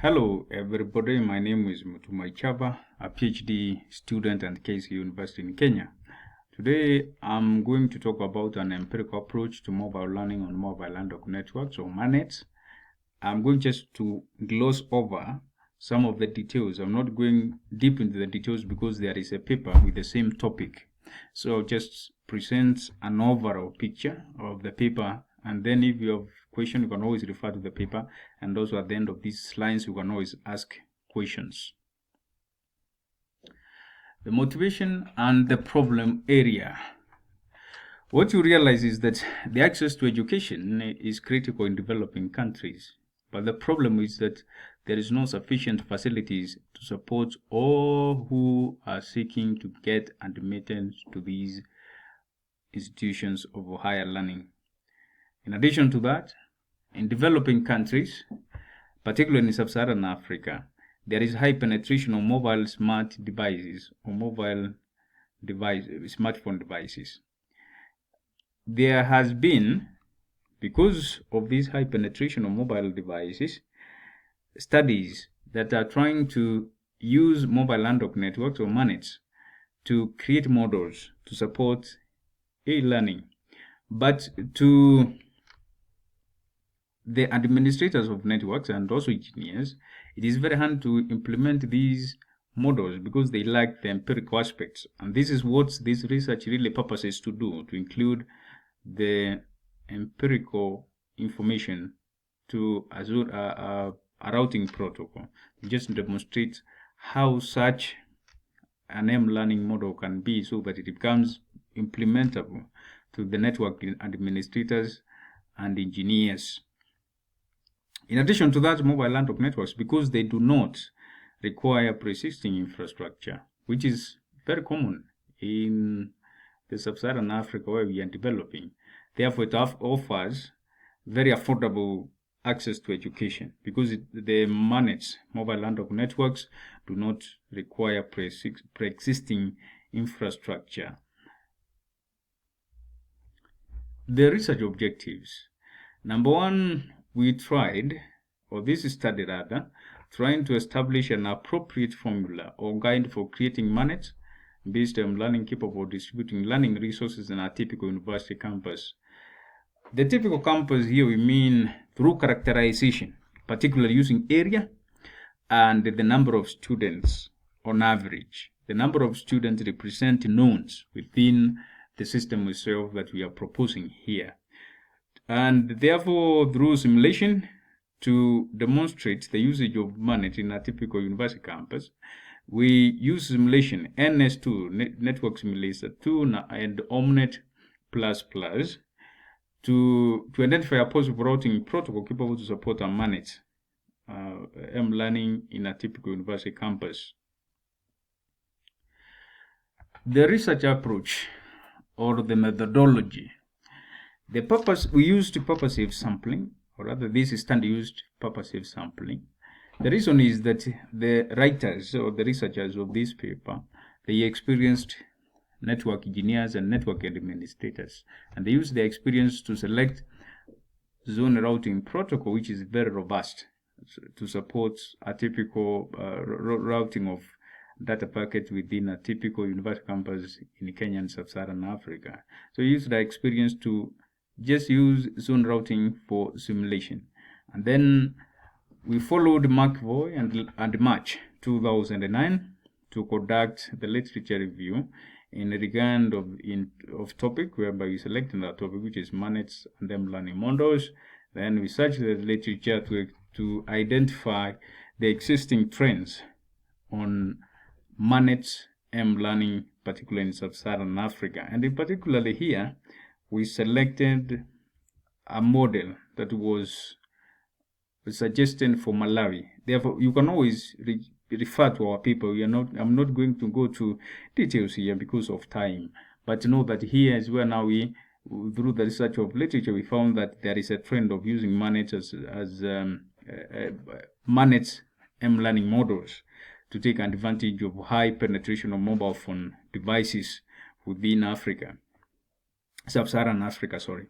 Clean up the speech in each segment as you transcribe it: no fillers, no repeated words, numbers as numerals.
Hello, everybody. My name is Mutuma Ichaba, a PhD student at KC University in Kenya. Today, I'm going to talk about an empirical approach to mobile learning on mobile network networks, or MANETs. I'm going just to gloss over some of the details. I'm not going deep into the details because there is a paper with the same topic. So I'll just present an overall picture of the paper, and then if you have question, you can always refer to the paper, and also at the end of these slides, you can always ask questions. The motivation and the problem area. What you realize is that the access to education is critical in developing countries, but the problem is that there is no sufficient facilities to support all who are seeking to get admitted to these institutions of higher learning. In addition to that, in developing countries, particularly in sub-Saharan Africa, there is high penetration of mobile smart devices or smartphone devices. There has been, because of this high penetration of mobile devices, studies that are trying to use mobile landlocked networks or MANETs to create models to support e-learning. But to the administrators of networks and also engineers, it is very hard to implement these models because they lack the empirical aspects. And this is what this research really purposes to do, to include the empirical information to a routing protocol, just demonstrate how such an M-learning model can be so that it becomes implementable to the network administrators and engineers. In addition to that, mobile landlocked networks, because they do not require pre-existing infrastructure, which is very common in the sub-Saharan Africa where we are developing. Therefore, it offers very affordable access to education because the MANETs, mobile landlocked networks, do not require pre-existing infrastructure. The research objectives. Number one, we tried, or this study rather, trying to establish an appropriate formula or guide for creating MANETs based on learning capable of distributing learning resources in a typical university campus. The typical campus here we mean through characterization, particularly using area and the number of students on average. The number of students represent nodes within the system itself that we are proposing here. And therefore, through simulation, to demonstrate the usage of MANET in a typical university campus, we use simulation NS2, Network Simulator 2, and OMNET++ to identify a possible routing protocol capable to support a MANET M-learning in a typical university campus. The research approach or the methodology. The purpose, we used purposive sampling, or rather this study used purposive sampling. The reason is that the writers or the researchers of this paper, they experienced network engineers and network administrators, and they used their experience to select zone routing protocol, which is very robust to support a typical routing of data packets within a typical university campus in Kenya and sub-Saharan Africa. So we used their experience to just use zone routing for simulation. And then we followed McVoy and March 2009 to conduct the literature review in regard of topic, whereby we selected that topic, which is MANETs and M-learning models. Then we searched the literature to identify the existing trends on MANETs M-learning, particularly in sub-Saharan Africa. And in particularly here, we selected a model that was suggested for Malawi. Therefore, you can always refer to our paper. I'm not going to go to details here because of time, but know that here is where now through the research of literature, we found that there is a trend of using MANETs as MANETs M-learning models to take advantage of high penetration of mobile phone devices within Africa. Sub-Saharan Africa, sorry.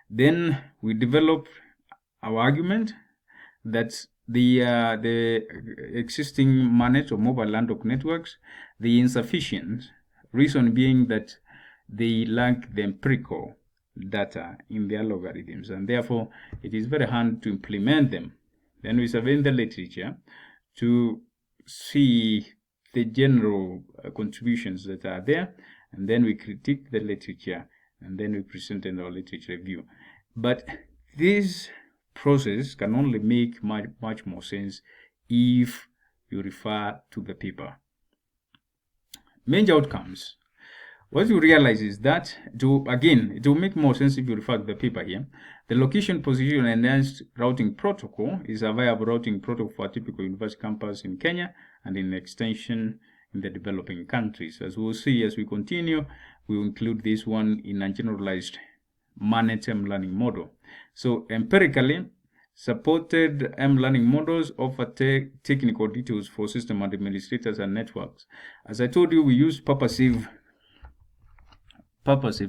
Then we developed our argument that the existing MANET or mobile landlocked networks, the insufficient, reason being that they lack the empirical data in their algorithms, and therefore it is very hard to implement them. Then we survey the literature to see the general contributions that are there, and then we critique the literature, and then we present in our literature review. But this process can only make much more sense if you refer to the paper. Major outcomes. What you realize is that, it will make more sense if you refer to the paper here. The location, position, and enhanced routing protocol is a viable routing protocol for a typical university campus in Kenya and in extension in the developing countries. As we'll see as we continue, we will include this one in a generalized MANET M-learning model. So empirically, supported M-learning models offer technical details for system administrators and networks. As I told you, we use purposive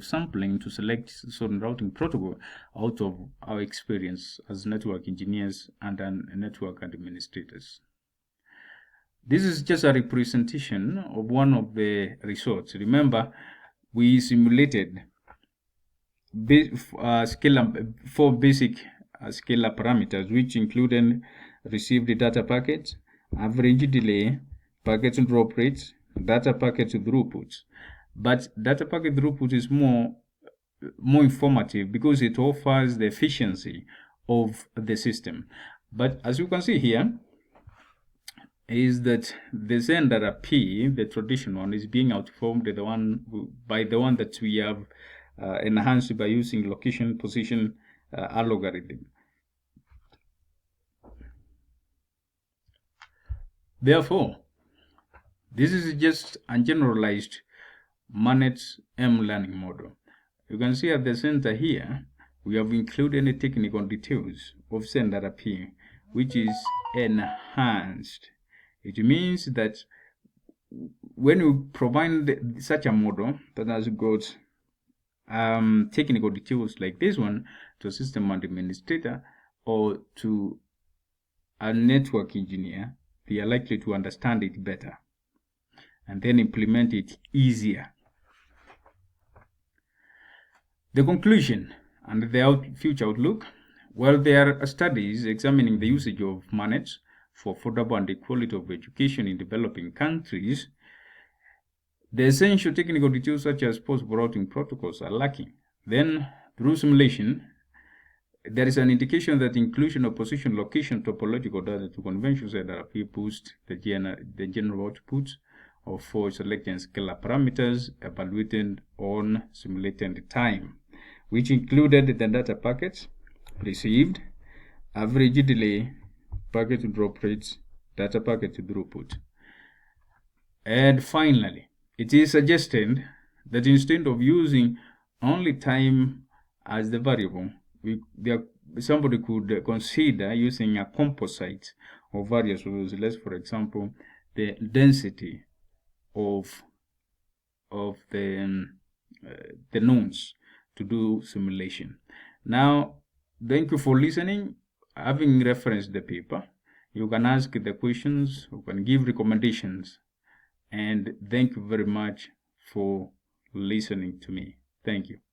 sampling to select certain routing protocol out of our experience as network engineers and network administrators. This is just a representation of one of the results. Remember, we simulated four basic scalar parameters, which included received data packets, average delay, packet drop rates, data packet throughput. But data packet throughput is more informative because it offers the efficiency of the system. But as you can see here, is that the sender P, the traditional one, is being outperformed by the one that we have enhanced by using location position algorithm. Therefore, this is just a generalized MANETs M-learning model. You can see at the center here, we have included any technical details of sender P, which is enhanced. It means that when you provide such a model that has got technical details like this one to a system administrator or to a network engineer, they are likely to understand it better and then implement it easier. The conclusion and the future outlook. Well, there are studies examining the usage of MANETs for affordable and equality of education in developing countries. The essential technical details such as possible routing protocols are lacking. Then, through simulation, there is an indication that inclusion of position, location, topological data to conventional ZRP boost the general output of four selected scalar parameters evaluated on simulated time, which included the data packets received, average delay, packet drop rates, data packet throughput. And finally, it is suggested that instead of using only time as the variable, somebody could consider using a composite of various values. Let's, for example, the density of the nodes to do simulation. Now, thank you for listening. Having referenced the paper, you can ask the questions, you can give recommendations, and thank you very much for listening to me. Thank you.